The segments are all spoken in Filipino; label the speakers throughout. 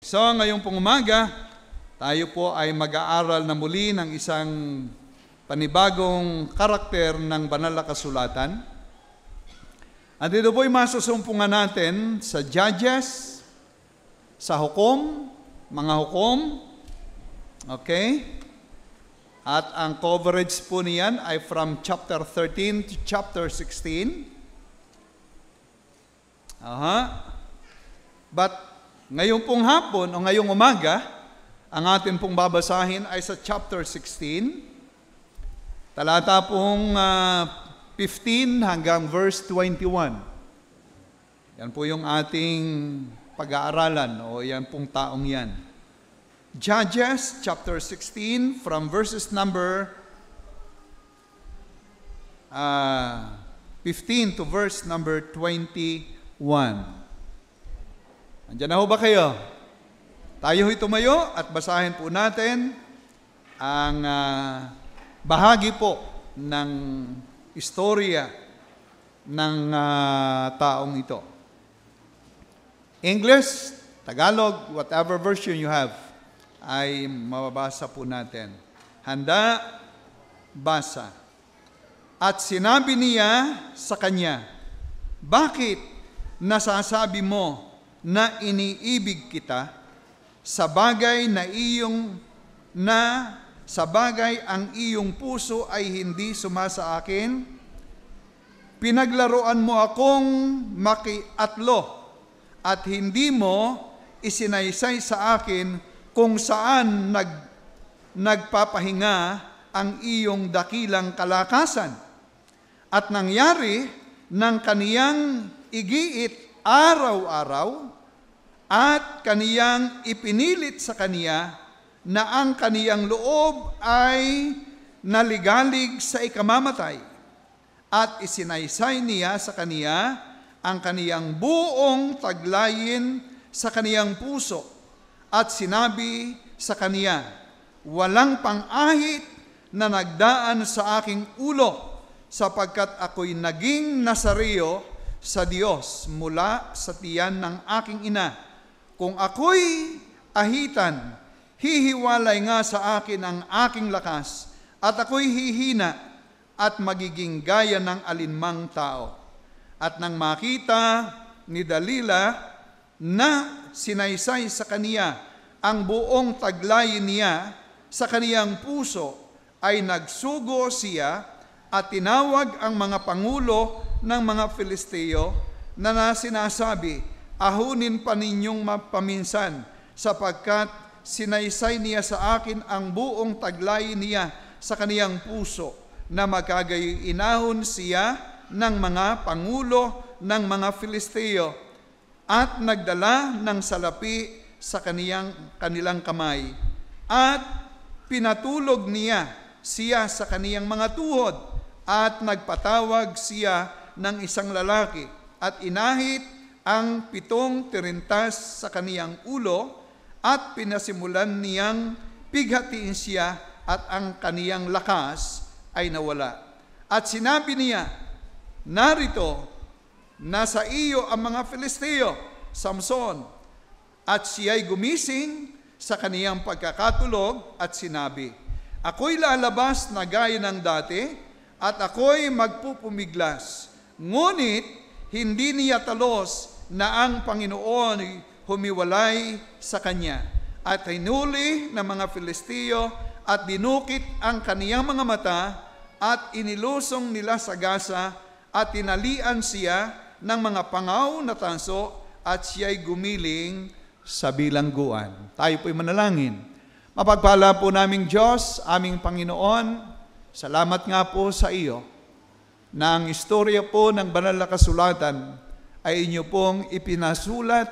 Speaker 1: So, ngayong pong umaga, tayo po ay mag-aaral na muli ng isang panibagong karakter ng banal na kasulatan. At ito po ay masusumpungan natin sa Judges, sa Hukom, mga Hukom. Okay? At ang coverage po niyan ay from chapter 13 to chapter 16. But ngayong pong hapon o ngayong umaga, ang atin pong babasahin ay sa chapter 16, talata pong 15 hanggang verse 21. Yan po yung ating pag-aaralan o yan pong taong yan. Judges chapter 16 from verses number 15 to verse number 21. Andiyan na ho ba kayo? Tayo ho'y tumayo at basahin po natin ang bahagi po ng istorya ng taong ito. English, Tagalog, whatever version you have, ay mababasa po natin. Handa, basa. At sinabi niya sa kanya, "Bakit nasasabi mo na iniibig kita sa bagay ang iyong puso ay hindi sumasa akin? Pinaglaruan mo akong makiatlo at hindi mo isinaysay sa akin kung saan nagpapahinga ang iyong dakilang kalakasan. At nangyari ng kaniyang igiit araw-araw at kaniyang ipinilit sa kaniya na ang kaniyang loob ay naligalig sa ikamamatay. At isinaysay niya sa kaniya ang kaniyang buong taglayin sa kaniyang puso. At sinabi sa kaniya, walang pang-ahit na nagdaan sa aking ulo, sapagkat ako'y naging Nazareo sa Diyos mula sa tiyan ng aking ina. Kung ako'y ahitan, hihiwalay nga sa akin ang aking lakas, at ako'y hihina at magiging gaya ng alinmang tao. At nang makita ni Dalila na sinaysay sa kaniya ang buong taglayin niya sa kaniyang puso, ay nagsugo siya at tinawag ang mga pangulo ng mga Filisteo na sinasabi, ahunin pa ninyong mapaminsan, sapagkat sinaysay niya sa akin ang buong taglayin niya sa kaniyang puso, na magkagayoy inahon siya ng mga pangulo ng mga Filisteo at nagdala ng salapi sa kanilang kamay at pinatulog niya siya sa kaniyang mga tuhod at nagpatawag siya ng isang lalaki at inahit ang 7 tirintas sa kaniyang ulo at pinasimulan niyang pighatiin siya at ang kaniyang lakas ay nawala. At sinabi niya, narito, nasa iyo ang mga Filisteo, Samson. At siya'y gumising sa kaniyang pagkakatulog at sinabi, ako'y lalabas na gaya ng dati at ako'y magpupumiglas. Ngunit hindi niya talos na ang Panginoon humiwalay sa kanya. At hinuli ng mga Filisteo at dinukit ang kaniyang mga mata at inilusong nila sa gasa at tinalian siya ng mga pangaw na tanso at siya'y gumiling sa bilangguan. Tayo po'y manalangin. Mapagpala po naming Diyos, aming Panginoon, salamat nga po sa iyo na ang istorya po ng banal na kasulatan ay inyo pong ipinasulat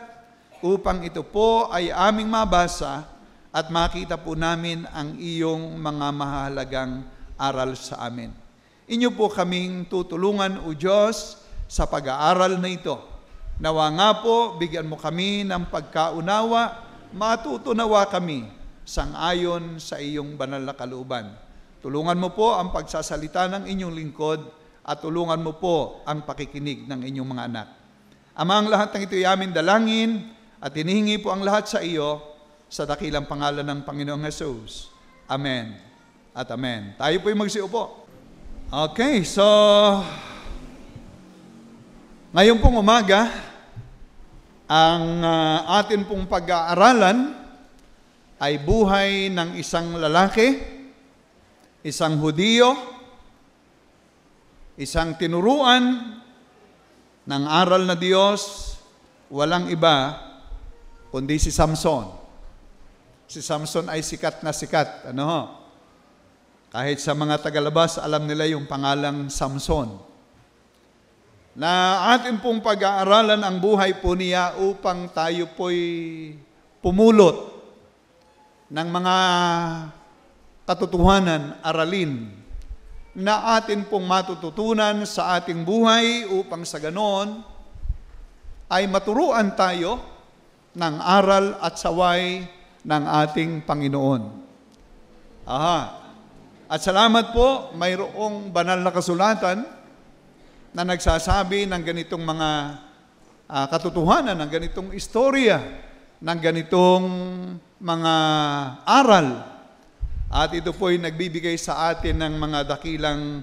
Speaker 1: upang ito po ay aming mabasa at makita po namin ang iyong mga mahalagang aral sa amin. Inyo po kaming tutulungan, O Diyos, sa pag-aaral na ito. Nawa nga po, bigyan mo kami ng pagkaunawa, matutunawa kami sang-ayon sa iyong banal na kalooban. Tulungan mo po ang pagsasalita ng inyong lingkod at tulungan mo po ang pakikinig ng inyong mga anak. Ama, ang lahat ng ito'y aming dalangin at hinihingi po ang lahat sa iyo sa dakilang pangalan ng Panginoong Jesus. Amen at amen. Tayo po'y magsiupo. Okay, so ngayon pong umaga, ang atin pong pag-aaralan ay buhay ng isang lalaki, isang Hudiyo, isang tinuruan ng aral na Diyos, walang iba kundi si Samson. Si Samson ay sikat na sikat. Kahit sa mga tagalabas, alam nila yung pangalang Samson. Na atin pong pag-aaralan ang buhay po niya upang tayo po'y pumulot ng mga katotohanan, aralin, na atin pong matututunan sa ating buhay upang sa ganon ay maturuan tayo ng aral at saway ng ating Panginoon. At salamat po, mayroong banal na kasulatan na nagsasabi ng ganitong mga katotohanan, ng ganitong istorya, ng ganitong mga aral. At ito po'y nagbibigay sa atin ng mga dakilang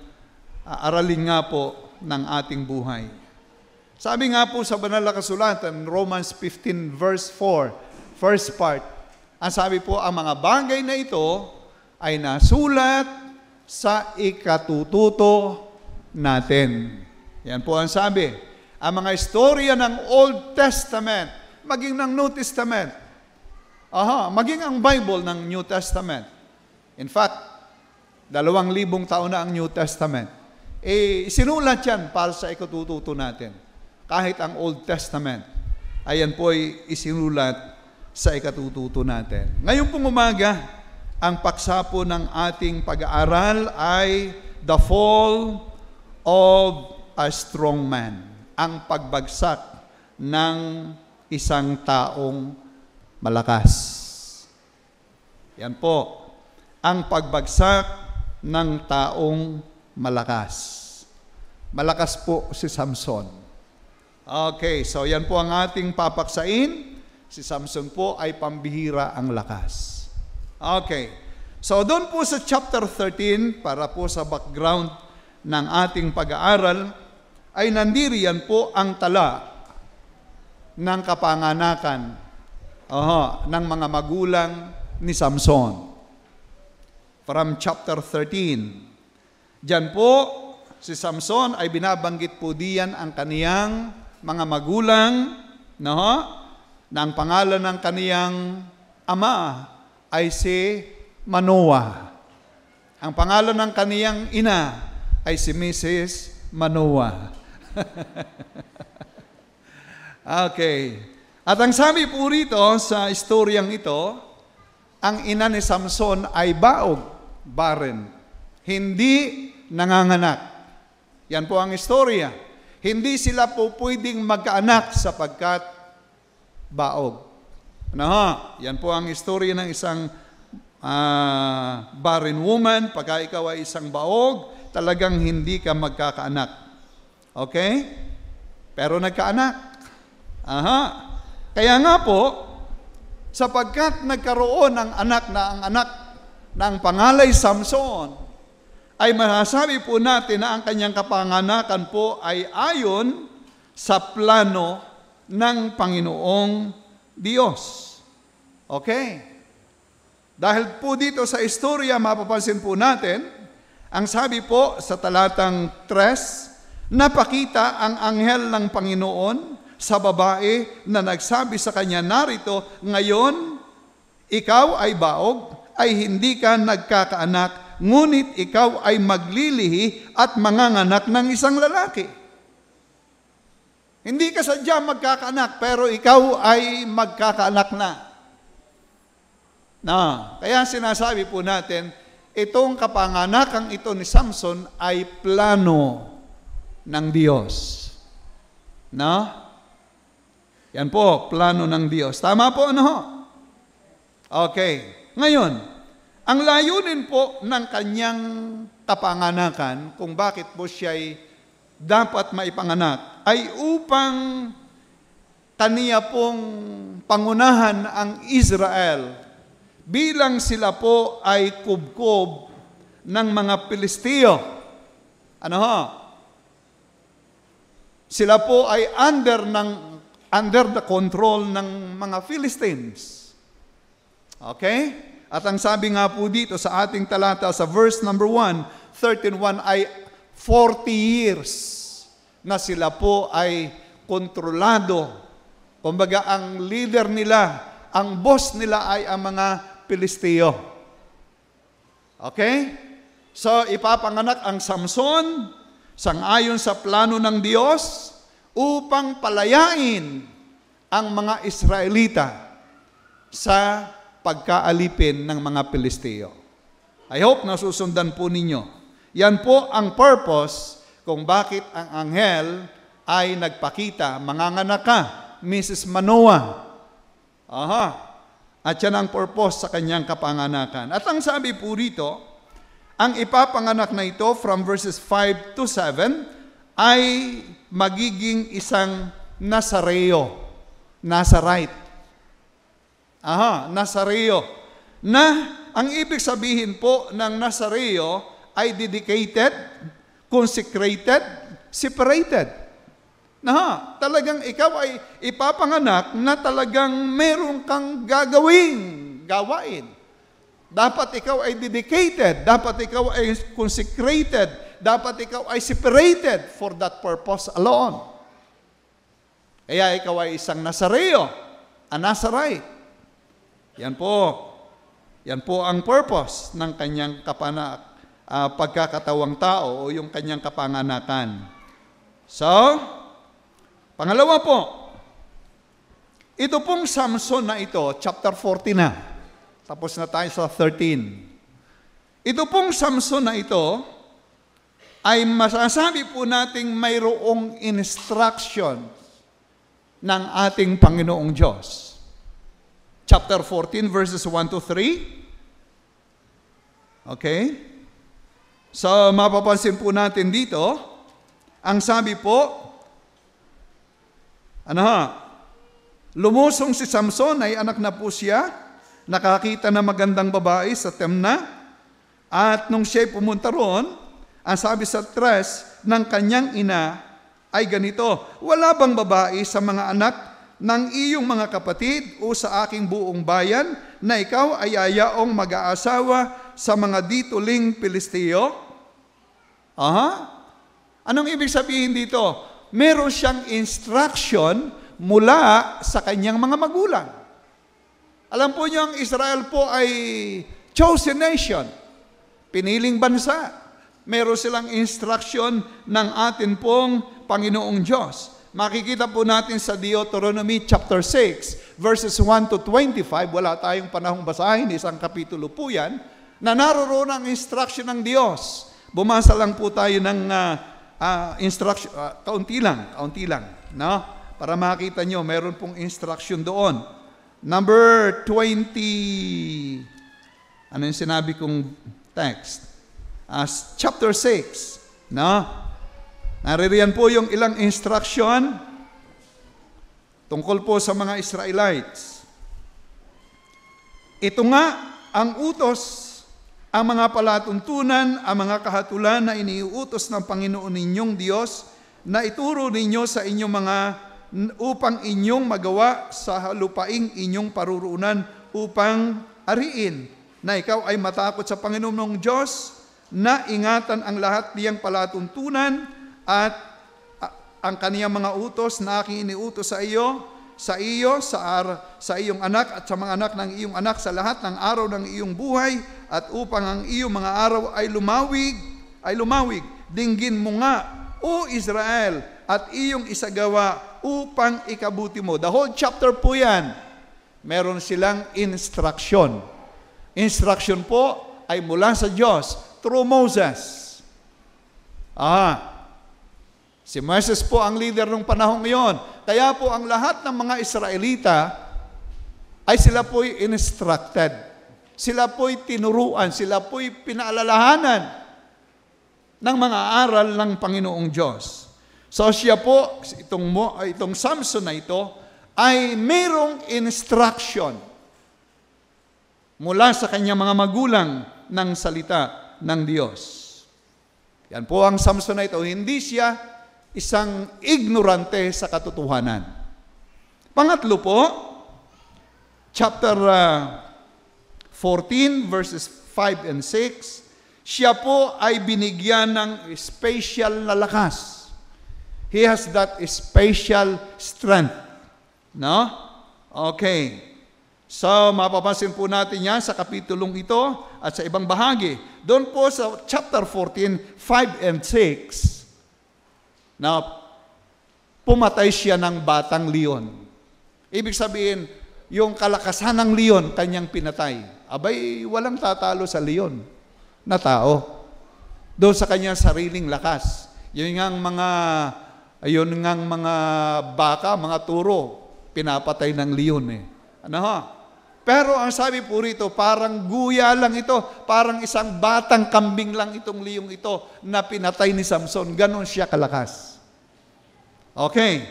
Speaker 1: aralin nga po ng ating buhay. Sabi nga po sa banal na kasulatan, Romans 15 verse 4, first part, ang sabi po, ang mga bagay na ito ay nasulat sa ikatututo natin. Yan po ang sabi. Ang mga istorya ng Old Testament, maging ng New Testament, maging ang Bible ng New Testament. In fact, 2,000 taon na ang New Testament. Sinulat yan para sa ikatututo natin. Kahit ang Old Testament, ayan po ay isinulat sa ikatututo natin. Ngayon pong umaga, ang paksa po ng ating pag-aaral ay the fall of a strong man. Ang pagbagsak ng isang taong malakas. Yan po. Ang pagbagsak ng taong malakas. Malakas po si Samson. Okay, so yan po ang ating papaksain. Si Samson po ay pambihira ang lakas. Okay, so doon po sa chapter 13, para po sa background ng ating pag-aaral, ay nandiriyan po ang tala ng kapanganakan ng mga magulang ni Samson. From chapter 13. Diyan po, si Samson ay binabanggit po diyan ang kaniyang mga magulang, na ang pangalan ng kaniyang ama ay si Manoah. Ang pangalan ng kaniyang ina ay si Mrs. Manoah. Okay. At ang sabi po rito sa istoryang ito, ang ina ni Samson ay baog, barren. Hindi nanganganak. Yan po ang istorya. Hindi sila po pwedeng magkaanak sapagkat baog. Yan po ang istorya ng isang barren woman. Pagka ikaw ay isang baog, talagang hindi ka magkakaanak. Okay? Pero nagkaanak. Kaya nga po, sapagkat nagkaroon ng anak na ang anak ng pangalay Samson, ay masasabi po natin na ang kanyang kapanganakan po ay ayon sa plano ng Panginoong Diyos. Okay? Dahil po dito sa istorya, mapapansin po natin, ang sabi po sa talatang 3, napakita ang anghel ng Panginoon sa babae na nagsabi sa kanya, narito, ngayon, ikaw ay baog, ay hindi ka nagkakaanak, ngunit ikaw ay maglilihi at manganganak ng isang lalaki. Hindi ka sadya magkakaanak, pero ikaw ay magkakaanak na. Kaya sinasabi po natin, itong kapanganakang ito ni Samson ay plano ng Diyos. Yan po, plano ng Diyos. Tama po, Okay. Ngayon, ang layunin po ng kanyang kapanganakan, kung bakit po siya'y dapat maipanganak, ay upang kaniya pong pangunahan ang Israel bilang sila po ay kubkob ng mga Pilisteo. Ano ho? Sila po ay under the control ng mga Philistines. Okay? At ang sabi nga po dito sa ating talata sa verse number 1, 13:1 ay 40 years na sila po ay kontrolado. Kumbaga ang leader nila, ang boss nila ay ang mga Pilisteo. Okay? So ipapanganak ang Samson sangayon sa plano ng Diyos upang palayain ang mga Israelita sa pagkaalipin ng mga Pilisteo. I hope nasusundan po ninyo. Yan po ang purpose kung bakit ang anghel ay nagpakita, manganganak ka, Mrs. Manoah. Aha. At yan ang purpose sa kanyang kapanganakan. At ang sabi po rito, ang ipapanganak na ito from verses 5 to 7 ay magiging isang Nazareo. Nazarite. Aha, Nazareo. Na ang ibig sabihin po ng Nazareo ay dedicated, consecrated, separated. Talagang ikaw ay ipapanganak na talagang meron kang gagawing gawain. Dapat ikaw ay dedicated, dapat ikaw ay consecrated, dapat ikaw ay separated for that purpose alone. Kaya ikaw ay isang Nazareo, a Nazarite. Yan po ang purpose ng kanyang pagkakatawang tao o yung kanyang kapanganakan. So, pangalawa po, ito pong Samson na ito, chapter 40 na. Tapos na tayo sa 13. Ito pong Samson na ito ay masasabi po nating mayroong instruction ng ating Panginoong Diyos. Chapter 14 verses 1 to 3. Okay? So, mapapansin po natin dito, ang sabi po, lumusong si Samson, ay anak na po siya, nakakita na magandang babae sa Timna, at nung siya'y pumunta roon, ang sabi sa tres ng kanyang ina ay ganito, wala bang babae sa mga anak ng iyong mga kapatid o sa aking buong bayan na ikaw ay ayaong mag-aasawa sa mga dituling Pilisteo? Anong ibig sabihin dito? Meron siyang instruction mula sa kanyang mga magulang. Alam po niyo, ang Israel po ay chosen nation, piniling bansa. Meron silang instruction ng atin pong Panginoong Diyos. Makikita po natin sa Deuteronomy chapter 6, verses 1 to 25, wala tayong panahong basahin, isang kapitulo po yan, na naroon ang instruction ng Diyos. Bumasa lang po tayo ng instruction, kaunti lang, no? Para makita nyo, meron pong instruction doon. Number 20, ano yung sinabi kong text? Chapter 6, no? Naririyan po yung ilang instruction tungkol po sa mga Israelites. Ito nga ang utos, ang mga palatuntunan, ang mga kahatulan na iniuutos ng Panginoon ninyong Diyos na ituro ninyo sa inyong mga upang inyong magawa sa lupaing inyong paruroonan upang ariin, na ikaw ay matakot sa Panginoong Diyos, na ingatan ang lahat niyang palatuntunan at ang kaniyang mga utos na aking iniutos sa iyo, sa iyong anak at sa mga anak ng iyong anak sa lahat ng araw ng iyong buhay, at upang ang iyong mga araw ay lumawig. Dinggin mo nga, O Israel, at iyong isagawa upang ikabuti mo. The whole chapter po yan, meron silang instruction. Instruction po ay mula sa Diyos through Moses. Si Moses po ang leader ng panahon ngayon. Kaya po ang lahat ng mga Israelita ay sila po'y instructed. Sila po'y tinuruan. Sila po'y pinaalalahanan ng mga aral ng Panginoong Diyos. So siya po, itong Samson na ito, ay mayroong instruction mula sa kanyang mga magulang ng salita ng Diyos. Yan po ang Samsonite, o hindi siya isang ignorante sa katotohanan. Pangatlo po, chapter 14 verses 5 and 6, siya po ay binigyan ng special na lakas. He has that special strength. No? Okay. So, mapapansin po natin yan sa kapitulong ito at sa ibang bahagi. Doon po sa chapter 14, 5 and 6, na pumatay siya ng batang leon. Ibig sabihin, yung kalakasan ng leon, kanyang pinatay. Abay, walang tatalo sa leon na tao. Doon sa kanyang sariling lakas. Yun ngang mga baka, mga turo, pinapatay ng leon eh. Ano ha? Pero ang sabi po rito, parang guya lang ito, parang isang batang kambing lang itong liyong ito na pinatay ni Samson. Ganon siya kalakas. Okay.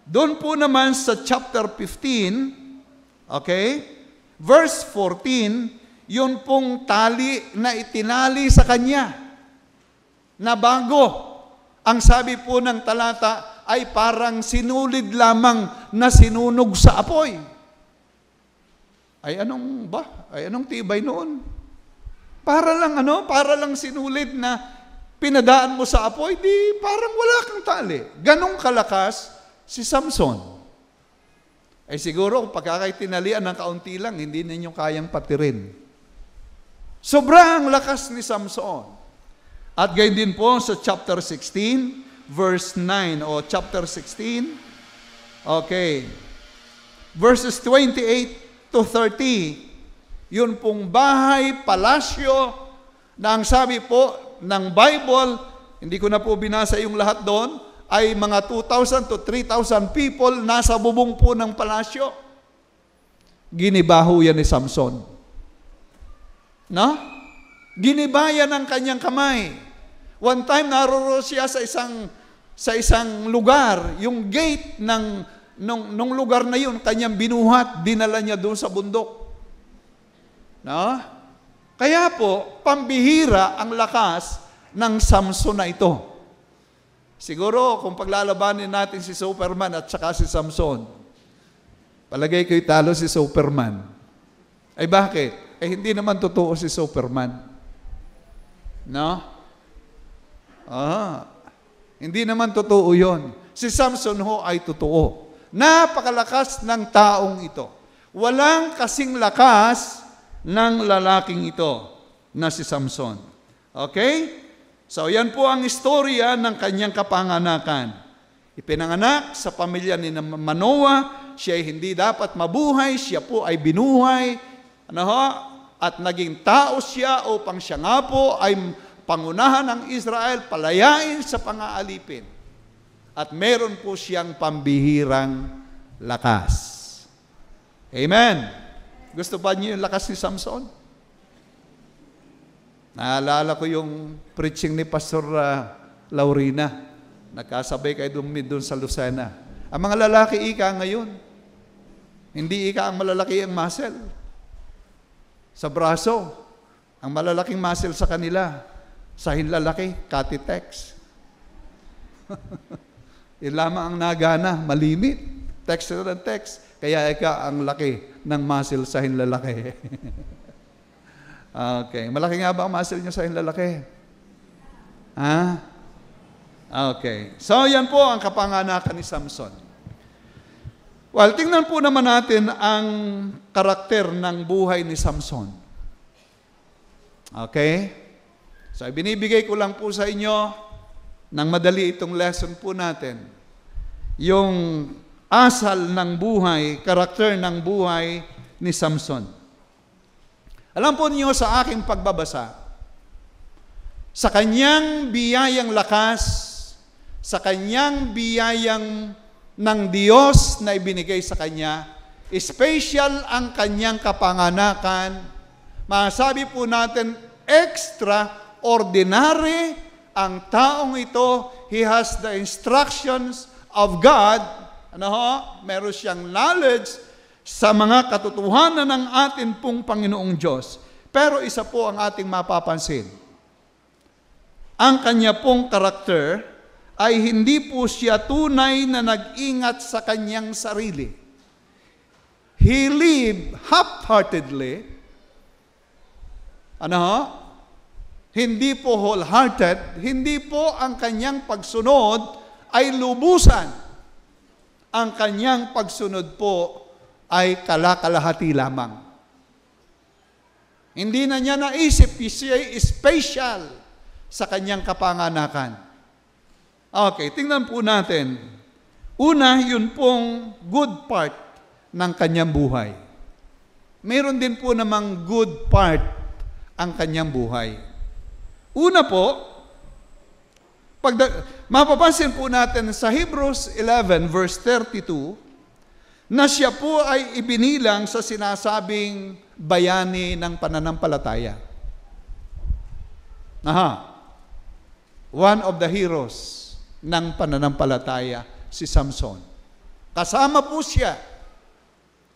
Speaker 1: Doon po naman sa chapter 15, okay, verse 14, yun pong tali na itinali sa kanya na bago. Ang sabi po ng talata ay parang sinulid lamang na sinunog sa apoy. Ay anong tibay noon? Para lang sinulid na pinadaan mo sa apoy, di parang wala kang tali. Ganong kalakas si Samson. Ay siguro, pagkakaitinalian ng kaunti lang, hindi ninyo kayang patirin. Sobrang lakas ni Samson. At gayon din po sa chapter 16, verse 9, o chapter 16, okay, verses 28 to 30, yun pong bahay, palasyo, na ang sabi po ng Bible, hindi ko na po binasa yung lahat doon, ay mga 2,000 to 3,000 people nasa bubong po ng palasyo. Ginibaho yan ni Samson. No? Ginibayan ang kanyang kamay. One time, naroroon siya sa isang lugar, yung gate nung lugar na yun, kanyang binuhat, dinala niya doon sa bundok. No? Kaya po, pambihira ang lakas ng Samson na ito. Siguro, kung paglalabanin natin si Superman at saka si Samson, palagay ko'y talo si Superman. Ay bakit? Hindi naman totoo si Superman. No? Hindi naman totoo yon. Si Samson ho ay totoo. Napakalakas ng taong ito. Walang kasing lakas ng lalaking ito na si Samson. Okay? So, yan po ang istorya ng kanyang kapanganakan. Ipinanganak sa pamilya ni Manoah, siya ay hindi dapat mabuhay, siya po ay binuhay, at naging tao siya upang siya nga po ay pangunahan ng Israel, palayain sa pang-aalipin. At meron po siyang pambihirang lakas. Amen. Gusto ba niyo yung lakas ni Samson? Naalala ko yung preaching ni Pastor Laurina. Nagkasabay kayo doon sa Lucena. Ang mga lalaki ika ngayon, hindi ika ang malalaki ang muscle. Sa braso, ang malalaking muscle sa kanila, sa hinlalaki, Catitex. Yun lamang ang nagana, malimit. Text na ng text. Kaya ika ang laki ng muscle sa hinlalaki. Okay. Malaki nga ba ang muscle nyo sa hinlalaki? Ha? Okay. So, yan po ang kapanganakan ni Samson. Well, tingnan po naman natin ang karakter ng buhay ni Samson. Okay? So, binibigay ko lang po sa inyo nang madali itong lesson po natin, yung asal ng buhay, karakter ng buhay ni Samson. Alam po niyo sa aking pagbabasa, sa kanyang biyayang lakas, sa kanyang biyayang ng Diyos na ibinigay sa kanya, special ang kanyang kapanganakan, masabi po natin, extraordinary ang taong ito. He has the instructions of God, Meron siyang knowledge sa mga katotohanan ng atin pong Panginoong Diyos. Pero isa po ang ating mapapansin. Ang kanya pong karakter ay hindi po siya tunay na nag-ingat sa kanyang sarili. He lived half-heartedly. Hindi po wholehearted. Hindi po ang kanyang pagsunod ay lubusan. Ang kanyang pagsunod po ay kalakalahati lamang. Hindi na niya naisip, siya ay special sa kanyang kapanganakan. Okay, tingnan po natin. Una, yun pong good part ng kanyang buhay. Meron din po namang good part ang kanyang buhay. Una po, mapapansin po natin sa Hebrews 11 verse 32, na siya po ay ibinilang sa sinasabing bayani ng pananampalataya. One of the heroes ng pananampalataya, si Samson. Kasama po siya.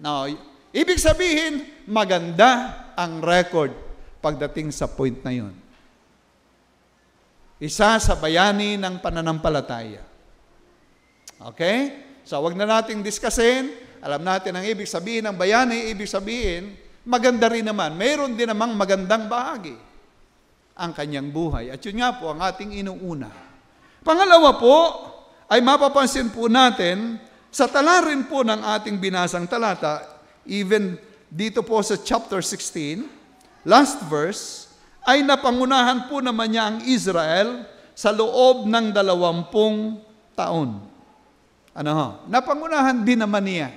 Speaker 1: Now, ibig sabihin, maganda ang record pagdating sa point na yun. Isa sa bayani ng pananampalataya. Okay? So, wag na nating diskussin. Alam natin ang ibig sabihin ng bayani, ibig sabihin, maganda rin naman. Mayroon din namang magandang bahagi ang kanyang buhay. At yun nga po ang ating inuuna. Pangalawa po, ay mapapansin po natin, sa tala rin po ng ating binasang talata, even dito po sa chapter 16, last verse, ay napangunahan po naman niya ang Israel sa loob ng 20 taon. Napangunahan din naman niya.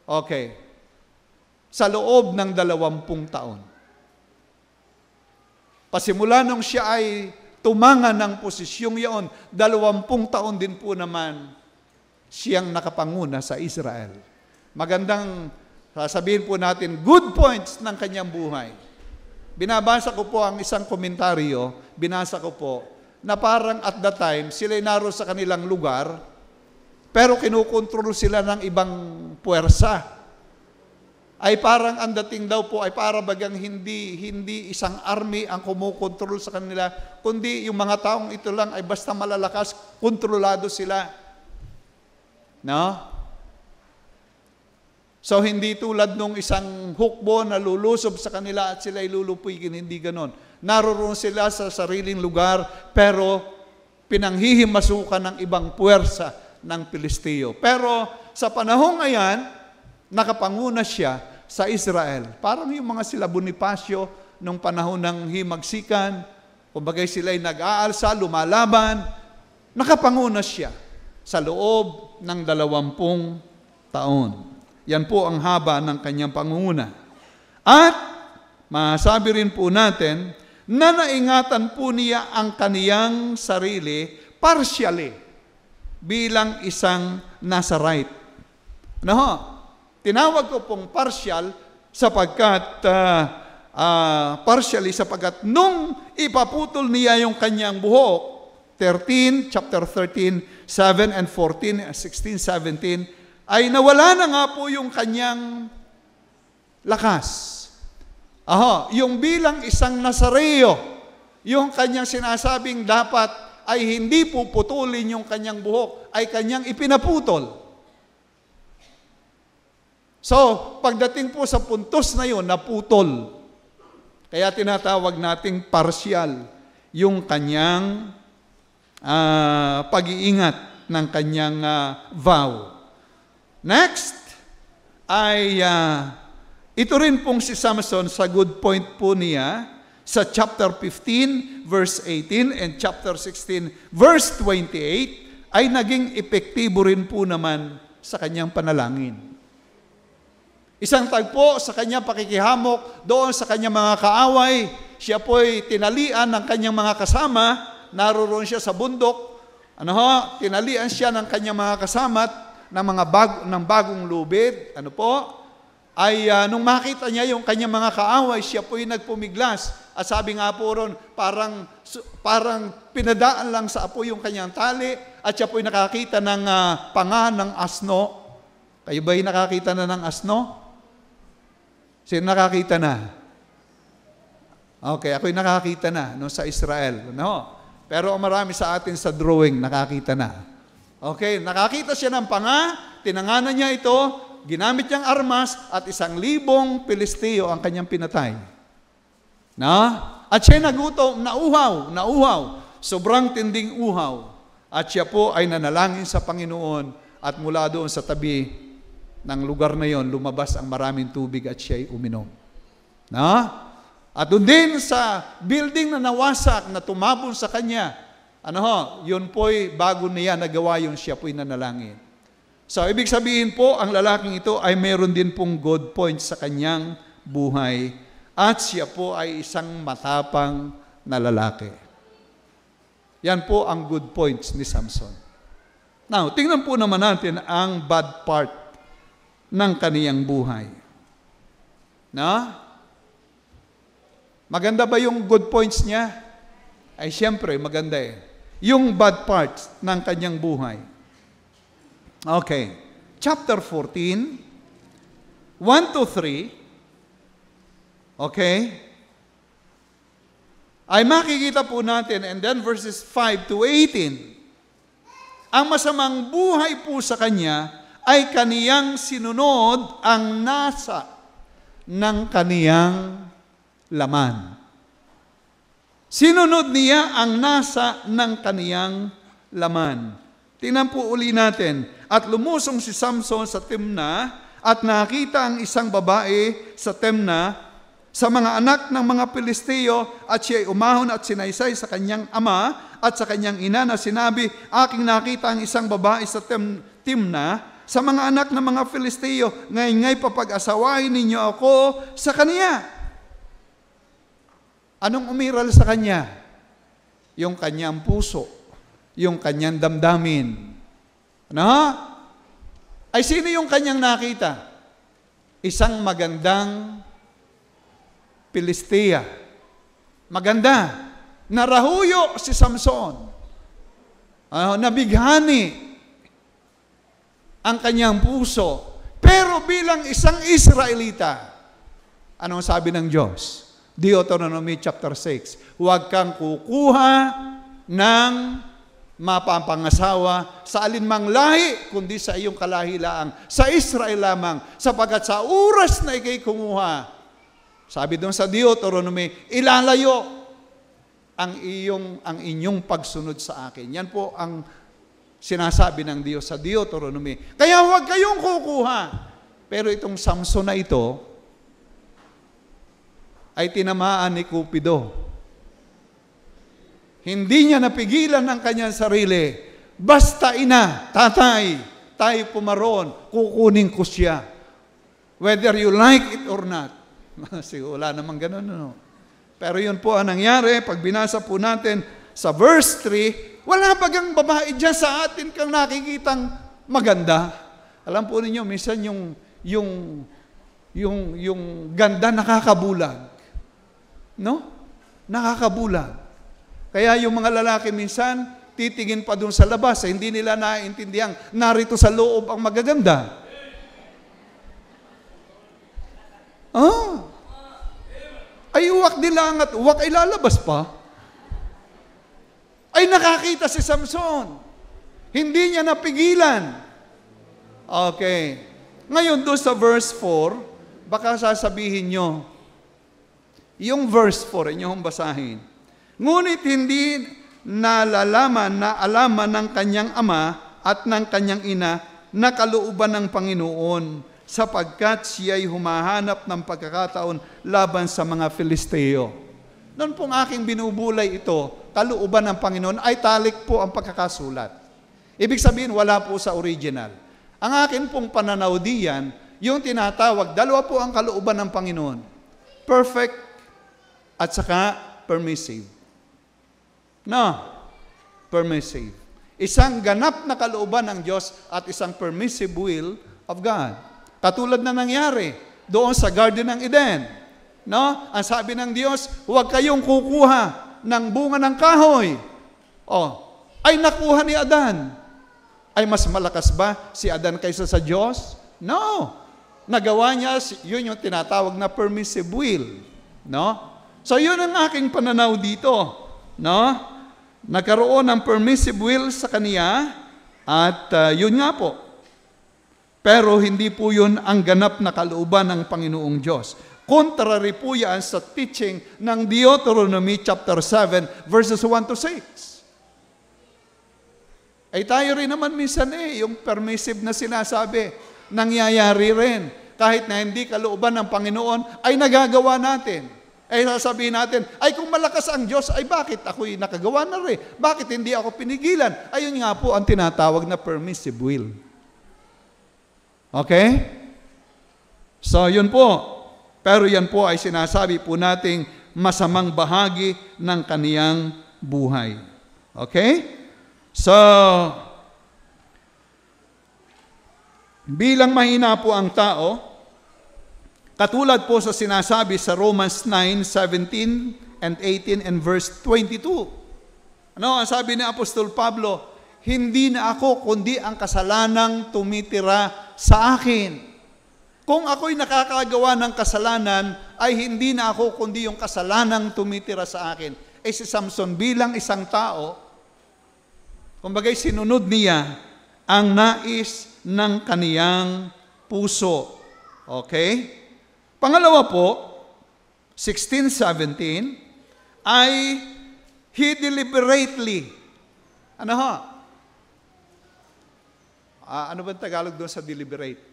Speaker 1: Okay. Sa loob ng 20 taon. Pasimula nung siya ay tumangan ng posisyong iyon, 20 taon din po naman siyang nakapanguna sa Israel. Magandang sasabihin po natin, good points ng kanyang buhay. Binabasa ko po ang isang komentaryo, binasa ko po, na parang at that time, sila'y naroon sa kanilang lugar, pero kinukontrol sila ng ibang puwersa. Ay parang ang dating daw po ay para bagang hindi isang army ang kumukontrol sa kanila, kundi yung mga taong ito lang ay basta malalakas, kontrolado sila. No? So hindi tulad nung isang hukbo na lulusob sa kanila at sila ay lulupigin, hindi ganon. Naroon sila sa sariling lugar, pero pinanghihimasukan ng ibang puwersa ng Pilisteo. Pero sa panahong ngayon, nakapanguna siya sa Israel. Parang yung mga sila Bonifacio nung panahon ng himagsikan, kumbaga sila ay nag-aalsa, lumalaban, nakapanguna siya sa loob ng 20 taon. Yan po ang haba ng kanyang pangunguna. At masabi rin po natin na naingatan po niya ang kaniyang sarili partially bilang isang Nazarite. Tinawag ko pong partial sapagkat nung ipaputol niya yung kanyang buhok, chapter 13, 7 and 14, 16, 17, ay nawala na nga po yung kanyang lakas. Yung bilang isang Nazareo, yung kanyang sinasabing dapat ay hindi puputulin yung kanyang buhok, ay kanyang ipinaputol. So, pagdating po sa puntos na yun, naputol. Kaya tinatawag nating partial yung kanyang pag-iingat ng kanyang vow. Next, ay ito rin pong si Samson sa good point po niya sa chapter 15, verse 18 and chapter 16, verse 28, ay naging epektibo rin po naman sa kanyang panalangin. Isang tagpo sa kanyang pakikihamok doon sa kanyang mga kaaway, siya po'y tinalian ng kanyang mga kasama, naroon siya sa bundok, tinalian siya ng kanyang mga kasama ng bagong lubid, ay nung makita niya yung kanyang mga kaaway, siya po'y nagpumiglas. At sabi nga po ron, parang pinadaan lang sa apoy yung kanyang tali at siya po'y nakakita ng panga ng asno. Kayo ba'y nakakita na ng asno? Sino nakakita na? Okay, ako'y nakakita na no, sa Israel. No? Pero marami sa atin sa drawing, nakakita na. Okay, nakakita siya ng panga, tinanganan niya ito, ginamit niyang armas at 1,000 Pilisteo ang kanyang pinatay. At siya nagutom, nauhaw, sobrang tinding uhaw. At siya po ay nanalangin sa Panginoon at mula doon sa tabi ng lugar na yon, lumabas ang maraming tubig at siya ay uminom. At doon din sa building na nawasak, na tumapon sa kanya, yun po'y bago niya nagawa yung siya po'y nanalangin. So, ibig sabihin po, ang lalaking ito ay meron din pong good points sa kanyang buhay at siya po ay isang matapang na lalaki. Yan po ang good points ni Samson. Now, tingnan po naman natin ang bad part ng kaniyang buhay. Maganda ba yung good points niya? Ay, siyempre, maganda eh. Yung bad parts ng kanyang buhay. Okay. Chapter 14, 1-3. Okay? Ay makikita po natin, and then verses 5-18. Ang masamang buhay po sa kanya ay kaniyang sinunod ang nasa ng kaniyang laman. Sinunod niya ang nasa ng kaniyang laman. Tingnan po uli natin. At lumusong si Samson sa Timna at nakita ang isang babae sa Timna sa mga anak ng mga Pilisteo at siya ay umahon at sinaysay sa kanyang ama at sa kanyang ina na sinabi, aking nakita ang isang babae sa Timna sa mga anak ng mga Filisteo, ngay-ngay papag-asawahin ninyo ako sa kaniya. Anong umiral sa kanya? Yung kanyang puso, yung kanyang damdamin. Ay sino yung kanyang nakita? Isang magandang Pilistia. Maganda. Narahuyo si Samson. Nabighani ang kanyang puso. Pero bilang isang Israelita, anong sabi ng Diyos? Deuteronomy chapter 6. Huwag kang kukuha ng mapapangasawa sa alinmang lahi, kundi sa iyong kalahi laang, sa Israel lamang, sapagkat sa oras na ikay kumuha, sabi doon sa Deuteronomy, ilalayo ang inyong pagsunod sa akin. Yan po ang sinasabi ng Diyos sa Deuteronomy. Kaya huwag kayong kukuha. Pero itong Samson na ito ay tinamaan ni Cupido. Hindi niya napigilan ng kanyang sarili. Basta ina, tatay, tayo pumaron, kukunin ko siya. Whether you like it or not. Wala namang ganun, no? Pero yun po ang nangyari, pag binasa po natin sa verse 3, wala bagang babae dyan sa atin kang nakikitang maganda. Alam po ninyo, minsan yung ganda nakakabulag. No? Nakakabulag. Kaya yung mga lalaki minsan, titingin pa dun sa labas, hindi nila naiintindihan, narito sa loob ang magaganda. Ay uwak nilangat, uwak ay lalabas pa. Ay nakakita si Samson. Hindi niya napigilan. Okay. Ngayon doon sa verse 4, baka sasabihin nyo, yung verse 4, inyong basahin. Ngunit hindi nalalaman na alaman ng kanyang ama at ng kanyang ina na kalooban ng Panginoon, sapagkat siya'y humahanap ng pagkakataon laban sa mga Filisteo. Noon pong aking binubulay ito, kalooban ng Panginoon, ay talik po ang pagkakasulat. Ibig sabihin, wala po sa original. Ang akin pong pananaw diyan, yung tinatawag, dalawa po ang kalooban ng Panginoon. Perfect at saka permissive. Permissive. Isang ganap na kalooban ng Diyos at isang permissive will of God. Katulad na nangyari doon sa Garden ng Eden. No? Ang sabi ng Diyos, huwag kayong kukuha ng bunga ng kahoy. Ay nakuha ni Adan. Ay mas malakas ba si Adan kaysa sa Diyos? No. Nagawa niya, yun yung tinatawag na permissive will. No? So yun ang aking pananaw dito. No? Nagkaroon ng permissive will sa kaniya at yun nga po. Pero hindi po yun ang ganap na kalooban ng Panginoong Diyos. Contrary po yan sa teaching ng Deuteronomy chapter 7 verses 1 to 6. Ay tayo rin naman minsan yung permissive na sinasabi, nangyayari rin. Kahit na hindi kalooban ng Panginoon, ay nagagawa natin. Ay sasabihin natin, ay kung malakas ang Diyos, ay bakit ako'y nakagawa na rin? Bakit hindi ako pinigilan? Ayun nga po ang tinatawag na permissive will. Okay? So yun po. Pero yan po ay sinasabi po nating masamang bahagi ng kaniyang buhay. Okay? So, bilang mahina po ang tao, katulad po sa sinasabi sa Romans 9:17 and 18 and verse 22. Ano ang sabi ni Apostol Pablo? Hindi na ako kundi ang kasalanang tumitira sa akin. Kung ako'y nakakagawa ng kasalanan, ay hindi na ako kundi yung kasalanang tumitira sa akin. Si Samson bilang isang tao, kumbagay sinunod niya ang nais ng kaniyang puso. Okay? Pangalawa po, 16:17, ay he deliberately. Ano ho? Ano ba ang Tagalog doon sa deliberate?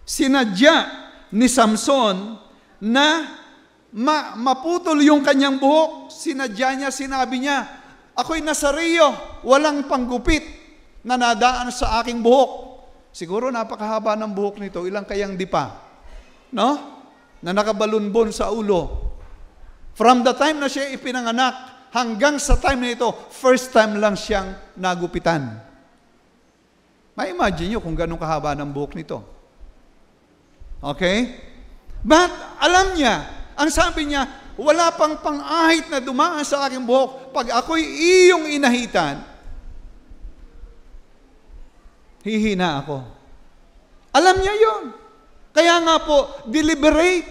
Speaker 1: Sinadya ni Samson na maputol yung kanyang buhok. Sinadya niya, sinabi niya, ako'y Nazareo, walang panggupit na nadaan sa aking buhok. Siguro napakahaba ng buhok nito, ilang kayang dipa, no? Na nakabalunbon sa ulo. From the time na siya ipinanganak, hanggang sa time na ito, first time lang siyang nagupitan. Ma-imagine nyo kung gano'ng kahaba ng buhok nito. Okay? But alam niya, ang sabi niya, wala pang pang-ahit na dumaan sa aking buhok. Pag ako'y iyong inahitan, hihina ako. Alam niya yon. Kaya nga po, deliberate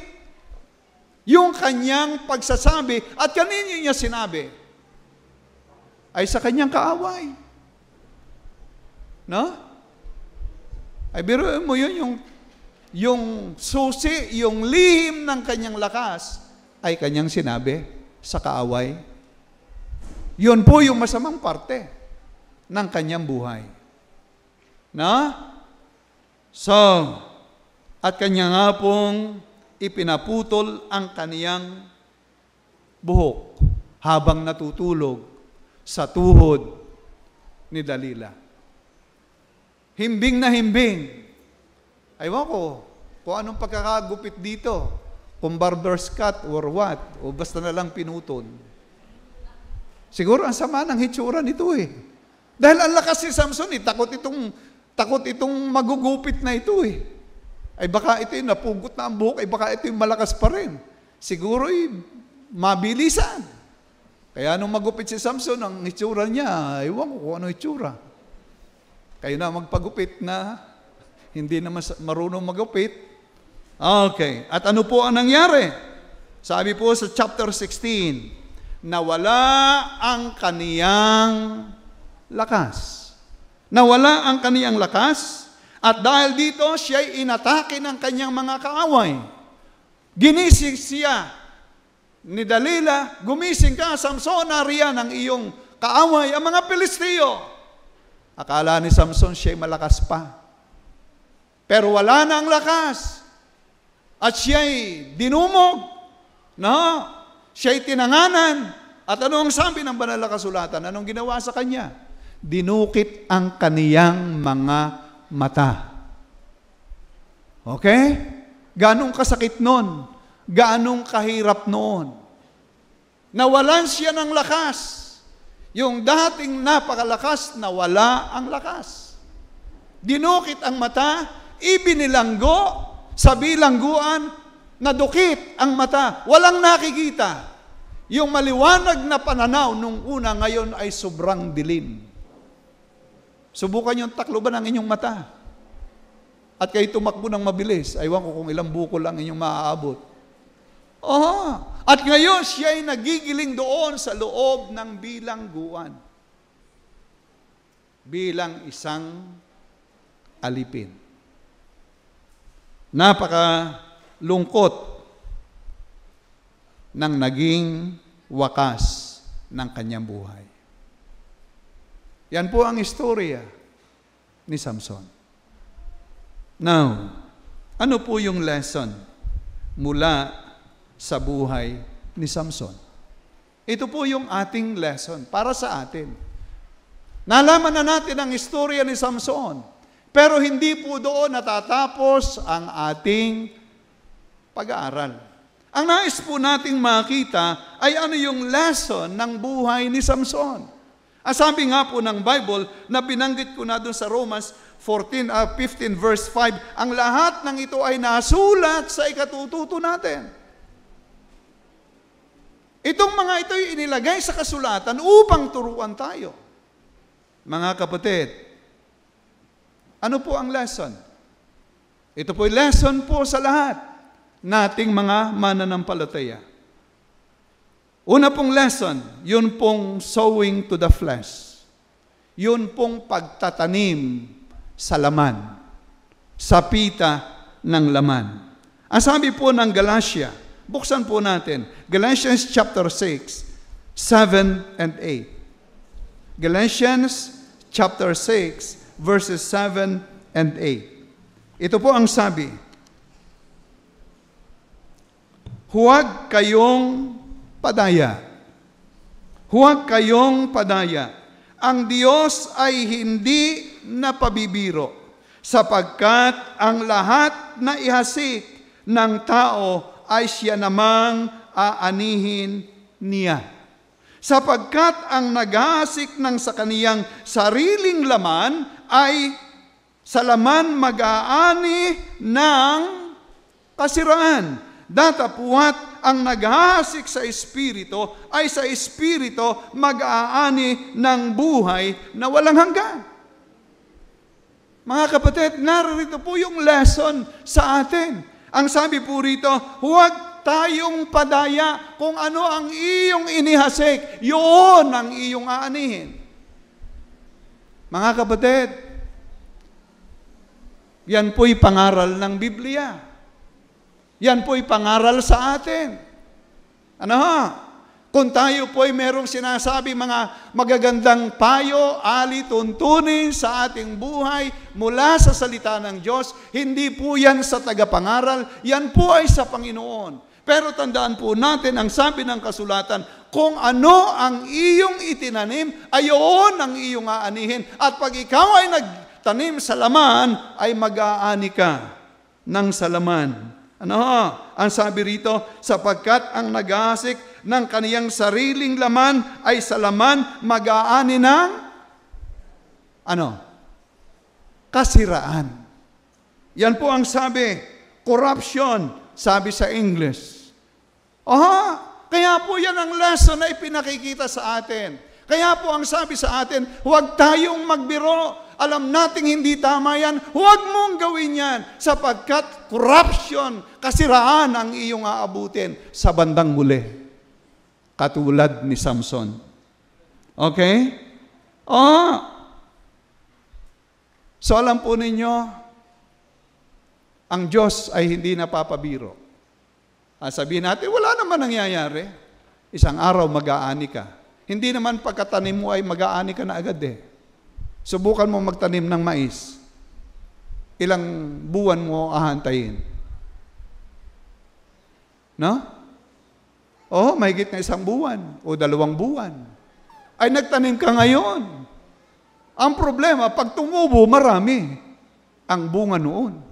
Speaker 1: yung kanyang pagsasabi. At kanino niya sinabi? Ay sa kanyang kaaway. No? Ay biruin mo yun, yung susi, yung lihim ng kanyang lakas, ay kanyang sinabi sa kaaway. Yun po yung masamang parte ng kanyang buhay. Na? So, at kanya nga pong ipinaputol ang kaniyang buhok habang natutulog sa tuhod ni Dalila. Himbing na himbing. Aywan ko kung anong pagkakagupit dito. Kung barber's cut or what. O basta na lang pinutol. Siguro ang sama ng hitsura nito eh. Dahil ang lakas si Samson eh. Takot itong magugupit na ito eh. Ay baka ito yung napugot na ang buhok. Ay baka ito yung malakas pa rin. Siguro mabilisan. Kaya nung magupit si Samson, ang hitsura niya, aywan ko kung ano hitsura. Kayo na magpagupit na hindi naman marunong magupit. Okay. At ano po ang nangyari? Sabi po sa chapter 16, nawala ang kaniyang lakas. Nawala ang kaniyang lakas at dahil dito siya'y inatake ng kanyang mga kaaway. Ginising siya ni Dalila, gumising ka, Samson, nariyan ang iyong kaaway, ang mga Pilisteo. Akala ni Samson siya'y malakas pa. Pero wala na ang lakas. At siya'y dinumog. No? Siya'y tinanganan. At ano ang sabi ng banal na kasulatan? Anong ginawa sa kanya? Dinukit ang kaniyang mga mata. Okay? Ganong kasakit nun. Ganong kahirap noon. Nawalan siya ng lakas. Yung dating napakalakas, nawala ang lakas. dinukit ang mata, ibinilanggo sa bilangguan, nadukit ang mata, walang nakikita. Yung maliwanag na pananaw nung una ngayon ay sobrang dilim. Subukan yung takloban ang inyong mata. At kayo tumakbo ng mabilis. Aywan ko kung ilang buko lang inyong maaabot. At ngayon siya ay nagigiling doon sa loob ng bilangguan. Bilang isang alipin. Napakalungkot ng naging wakas ng kanyang buhay. Yan po ang istorya ni Samson. Now, ano po yung lesson mula sa buhay ni Samson? Ito po yung ating lesson para sa atin. Nalaman na natin ang istorya ni Samson, pero hindi po doon natatapos ang ating pag-aaral. Ang nais po nating makita ay ano yung lesson ng buhay ni Samson. Ang sabi nga po ng Bible, na binanggit ko na doon sa Romans 15 verse 5, ang lahat ng ito ay nasulat sa ikatututo natin. Itong mga ito ay inilagay sa kasulatan upang turuan tayo. Mga kapatid, ano po ang lesson? Ito po ay lesson po sa lahat nating mga mananampalataya. Una pong lesson, yun pong sowing to the flesh. Yun pong pagtatanim sa laman, sa pita ng laman. Ang sabi po ng Galatia, buksan po natin, Galatians chapter 6, 7 and 8. Galatians chapter 6, verses 7 and 8. Ito po ang sabi, huwag kayong padaya. Huwag kayong padaya. Ang Diyos ay hindi napabibiro, sapagkat ang lahat na ihasik ng tao ay siya namang aanihin niya. Sapagkat ang naghahasik ng sa kaniyang sariling laman ay sa laman mag-aani ng kasiraan. Datapuat ang naghahasik sa Espiritu ay sa Espiritu mag-aani ng buhay na walang hanggan. Mga kapatid, narito po yung lesson sa atin. Ang sabi po rito, huwag tayong padaya kung ano ang iyong inihasik, yun ang iyong aanihin. Mga kapatid, yan po'y pangaral ng Biblia. Yan po'y pangaral sa atin. Kung tayo po'y merong sinasabi mga magagandang payo, ali, tuntunin sa ating buhay mula sa salita ng Diyos, hindi po yan sa tagapangaral, yan po ay sa Panginoon. Pero tandaan po natin ang sabi ng kasulatan, kung ano ang iyong itinanim, ayon ang iyong aanihin. At pag ikaw ay nagtanim sa laman, ay mag-aani ka ng sa laman. Ang sabi rito, sapagkat ang naghahasik ng kaniyang sariling laman ay sa laman mag-aani ng kasiraan. Yan po ang sabi, corruption, sabi sa English. Kaya po yan ang lesson na ipinakikita sa atin. Kaya po ang sabi sa atin, huwag tayong magbiro. Alam nating hindi tama yan, huwag mong gawin yan, sapagkat corruption, kasiraan ang iyong aabutin sa bandang huli. Katulad ni Samson. Okay? So alam po ninyo, ang Diyos ay hindi napapabiro. Sabihin natin, wala naman nangyayari. Isang araw mag-aani ka. Hindi naman pagkatanim mo ay mag-aani ka na agad eh. Subukan mo magtanim ng mais. Ilang buwan mo ahantayin? No? Mahigit na 1 buwan o 2 buwan. Ay nagtanim ka ngayon. Ang problema, pag tumubo, marami ang bunga noon.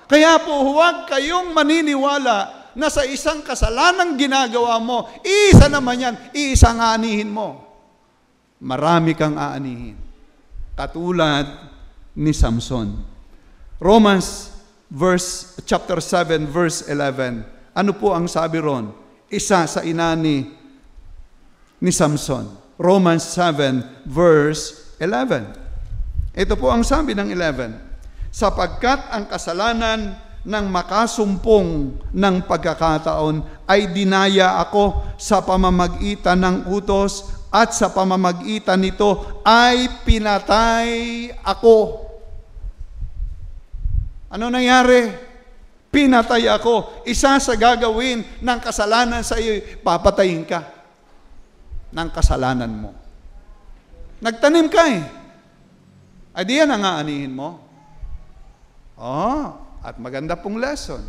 Speaker 1: Kaya po huwag kayong maniniwala na sa isang kasalanang ginagawa mo, isa naman yan, isang aanihin mo. Marami kang aanihin. katulad ni Samson. Romans chapter 7 verse 11. Ano po ang sabi ron? Isa sa inani ni Samson. Romans 7 verse 11. Ito po ang sabi ng 11. Sapagkat ang kasalanan ng makasumpong ng pagkakataon ay dinaya ako sa pamamagitan ng utos at sa pamamagitan nito ay pinatay ako. Ano nangyari? Pinatay ako. Isa sa gagawin ng kasalanan sa iyo, papatayin ka ng kasalanan mo. Nagtanim ka eh. Ay di yan ang aanihin mo. At maganda pong lesson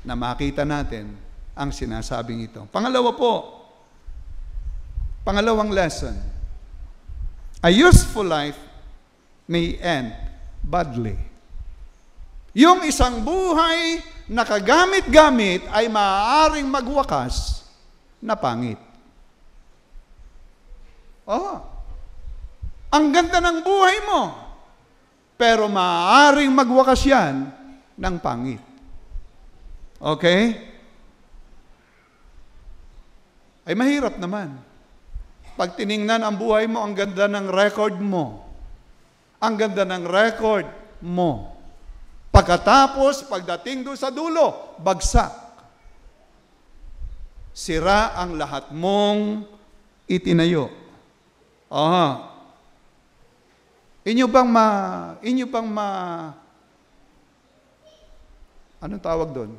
Speaker 1: na makita natin ang sinasabing ito. Pangalawang lesson. A useful life may end badly. Yung isang buhay na kagamit-gamit ay maaaring magwakas na pangit. Ang ganda ng buhay mo, pero maaaring magwakas yan ng pangit. Okay? Ay mahirap naman. Pag tiningnan ang buhay mo, ang ganda ng record mo. Ang ganda ng record mo. Pagkatapos, pagdating doon sa dulo, bagsak. Sira ang lahat mong itinayo. Inyo bang anong tawag doon?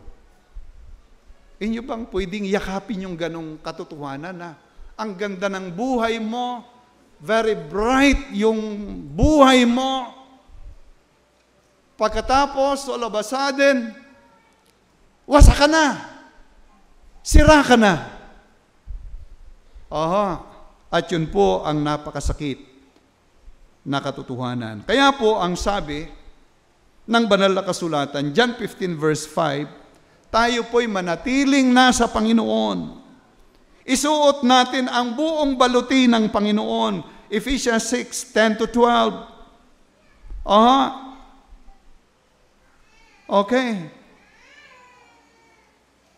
Speaker 1: Inyo bang pwedeng yakapin yung ganong katotohanan na ang ganda ng buhay mo, very bright yung buhay mo, pagkatapos, all of a sudden, wasak ka na. Sira ka na. At yun po ang napakasakit na katotohanan. Kaya po ang sabi ng banal na kasulatan, John 15 verse 5, tayo po'y manatiling nasa Panginoon. Isuot natin ang buong baluti ng Panginoon. Ephesians 6:10-12. Okay.